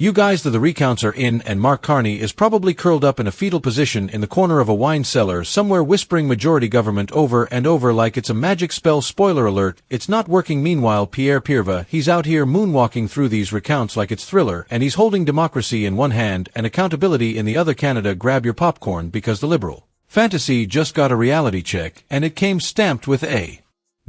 You guys, the recounts are in, and Mark Carney is probably curled up in a fetal position in the corner of a wine cellar somewhere whispering majority government over and over like it's a magic spell. Spoiler alert, it's not working. Meanwhile, Pierre Poilievre, he's out here moonwalking through these recounts like it's Thriller, and he's holding democracy in one hand and accountability in the other. Canada, grab your popcorn because the liberal fantasy just got a reality check, and it came stamped with a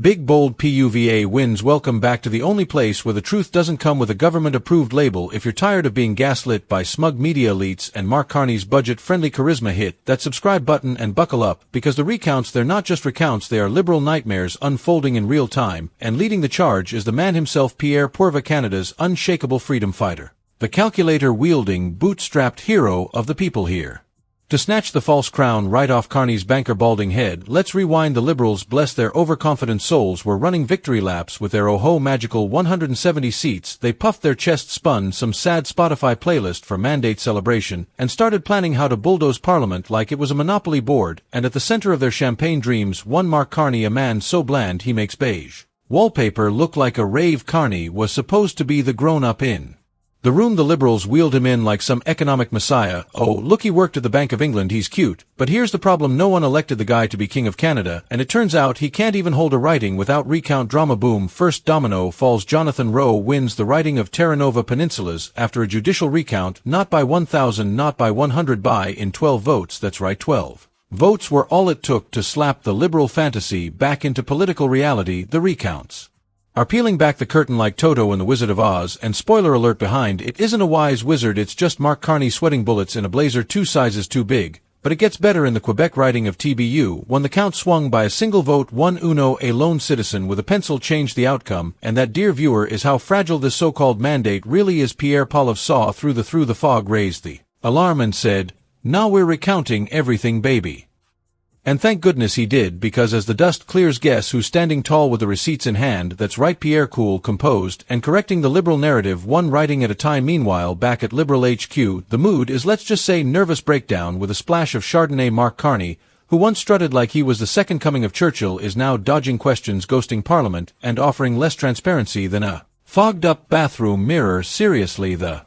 big bold PUVA wins. Welcome back to the only place where the truth doesn't come with a government-approved label. If you're tired of being gaslit by smug media elites and Mark Carney's budget-friendly charisma, hit that subscribe button and buckle up, because the recounts, they're not just recounts, they are liberal nightmares unfolding in real time, and leading the charge is the man himself, Pierre Poilievre, Canada's unshakable freedom fighter, the calculator-wielding, bootstrapped hero of the people here. To snatch the false crown right off Carney's banker balding head, let's rewind. The Liberals, bless their overconfident souls, were running victory laps with their oh-ho magical 170 seats. They puffed their chests, spun some sad Spotify playlist for mandate celebration, and started planning how to bulldoze Parliament like it was a monopoly board, and at the center of their champagne dreams, one Mark Carney, a man so bland he makes beige wallpaper look like a rave. Carney was supposed to be the grown-up in the room. The Liberals wheeled him in like some economic messiah. Oh, look, he worked at the Bank of England, he's cute. But here's the problem, no one elected the guy to be King of Canada, and it turns out he can't even hold a writing without recount drama. Boom, first domino falls. Jonathan Rowe wins the writing of Terra Nova Peninsulas after a judicial recount, not by 1,000, not by 100, by in 12 votes. That's right, 12 votes were all it took to slap the liberal fantasy back into political reality. The recounts are peeling back the curtain like Toto in The Wizard of Oz, and spoiler alert, behind it isn't a wise wizard, it's just Mark Carney sweating bullets in a blazer 2 sizes too big. But it gets better in the Quebec riding of TBU, when the count swung by a single vote, 1-0, a lone citizen with a pencil changed the outcome, and that, dear viewer, is how fragile this so-called mandate really is. Pierre Poilievre saw through the fog, raised the alarm and said, "Now we're recounting everything, baby." And thank goodness he did, because as the dust clears, guess who's standing tall with the receipts in hand? That's right, Pierre, cool, composed, and correcting the liberal narrative, one writing at a time. Meanwhile, back at Liberal HQ, the mood is, let's just say, nervous breakdown with a splash of Chardonnay. Mark Carney, who once strutted like he was the second coming of Churchill, is now dodging questions, ghosting Parliament, and offering less transparency than a fogged-up bathroom mirror. Seriously, the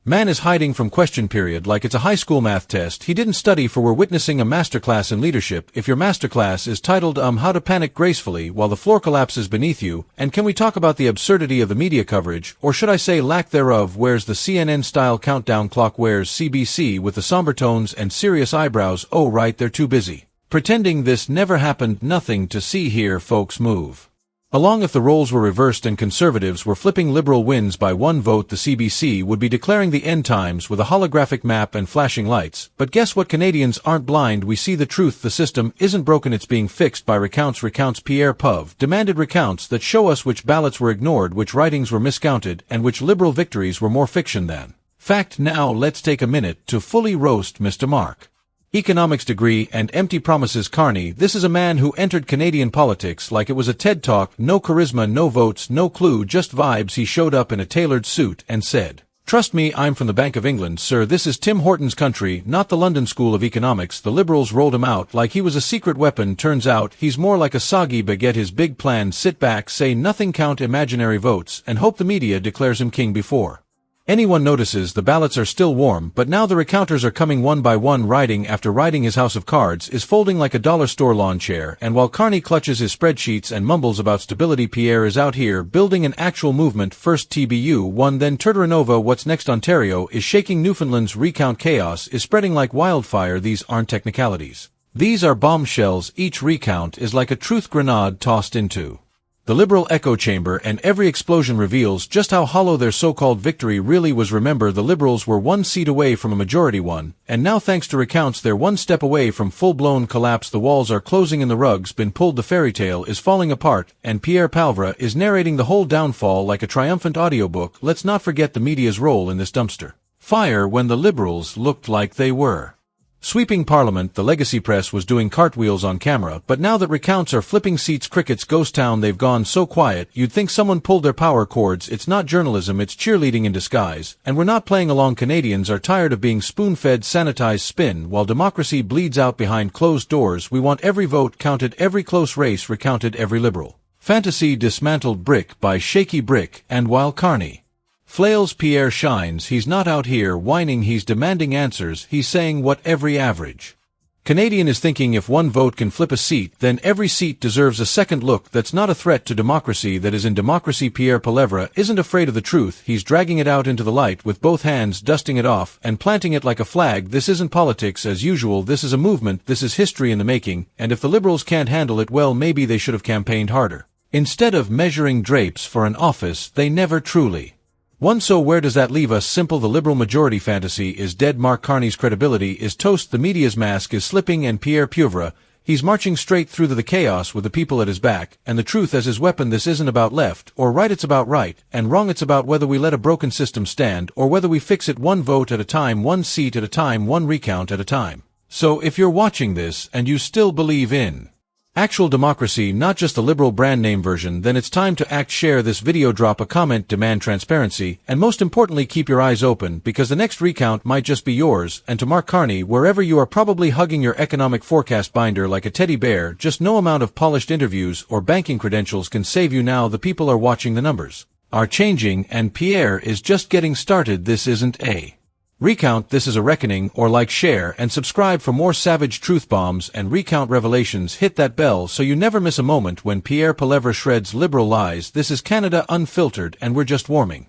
man is hiding from question period like it's a high school math test he didn't study for. We're witnessing a masterclass in leadership, if your masterclass is titled How to Panic Gracefully While the Floor Collapses Beneath You. And can we talk about the absurdity of the media coverage, or should I say lack thereof? Where's the CNN-style countdown clock? Where's CBC with the somber tones and serious eyebrows? Oh right, they're too busy pretending this never happened. Nothing to see here, folks. Move along. If the roles were reversed and conservatives were flipping liberal wins by 1 vote, the CBC would be declaring the end times with a holographic map and flashing lights. But guess what? Canadians aren't blind. We see the truth. The system isn't broken, it's being fixed by recounts. Pierre Poilievre demanded recounts that show us which ballots were ignored, which writings were miscounted, and which liberal victories were more fiction than fact. Now let's take a minute to fully roast Mr. Mark economics degree and empty promises Carney. This is a man who entered Canadian politics like it was a TED Talk. No charisma, no votes, no clue, just vibes. He showed up in a tailored suit and said, "Trust me, I'm from the Bank of England, sir. This is Tim Horton's country, not the London School of Economics." The Liberals rolled him out like he was a secret weapon. Turns out he's more like a soggy baguette. His big plan: sit back, say nothing, count imaginary votes, and hope the media declares him king before anyone notices. The ballots are still warm, but now the recounters are coming one by one. Riding after riding, his house of cards is folding like a dollar store lawn chair, and while Carney clutches his spreadsheets and mumbles about stability, Pierre is out here building an actual movement. First TBU won, then Terra Nova. What's next? Ontario is shaking. Newfoundland's recount chaos is spreading like wildfire. These aren't technicalities, these are bombshells. Each recount is like a truth grenade tossed into the liberal echo chamber, and every explosion reveals just how hollow their so-called victory really was. Remember, the Liberals were 1 seat away from a majority one, and now thanks to recounts they're 1 step away from full-blown collapse. The walls are closing in, the rug's been pulled, the fairy tale is falling apart, and Pierre Poilievre is narrating the whole downfall like a triumphant audiobook. Let's not forget the media's role in this dumpster fire when the Liberals looked like they were sweeping Parliament. The legacy press was doing cartwheels on camera, but now that recounts are flipping seats, crickets, ghost town, they've gone so quiet you'd think someone pulled their power cords. It's not journalism, it's cheerleading in disguise, and we're not playing along. Canadians are tired of being spoon-fed sanitized spin while democracy bleeds out behind closed doors. We want every vote counted, every close race recounted, every liberal fantasy dismantled brick by shaky brick. And while Carney Flails Pierre shines, he's not out here whining, he's demanding answers, he's saying what every average Canadian is thinking: if one vote can flip a seat, then every seat deserves a second look. That's not a threat to democracy, that is in democracy. Pierre Poilievre isn't afraid of the truth, he's dragging it out into the light with both hands, dusting it off, and planting it like a flag. This isn't politics as usual, this is a movement, this is history in the making, and if the Liberals can't handle it, well, maybe they should have campaigned harder. Instead of measuring drapes for an office, they never truly won. So where does that leave us? Simple: the Liberal majority fantasy is dead. Mark Carney's credibility is toast. The media's mask is slipping, and Pierre Poilievre, he's marching straight through the chaos with the people at his back, and the truth as his weapon. This isn't about left or right, it's about right and wrong. It's about whether we let a broken system stand or whether we fix it one vote at a time, one seat at a time, one recount at a time. So if you're watching this and you still believe in actual democracy, not just the Liberal brand name version, then it's time to act. Share this video, drop a comment, demand transparency, and most importantly, keep your eyes open, because the next recount might just be yours. And to Mark Carney, wherever you are probably hugging your economic forecast binder like a teddy bear, just no amount of polished interviews or banking credentials can save you now. The people are watching, the numbers are changing, and Pierre is just getting started. This isn't a recount, this is a reckoning. Or like, share, and subscribe for more savage truth bombs and recount revelations. Hit that bell so you never miss a moment when Pierre Poilievre shreds Liberal lies. This is Canada Unfiltered, and we're just warming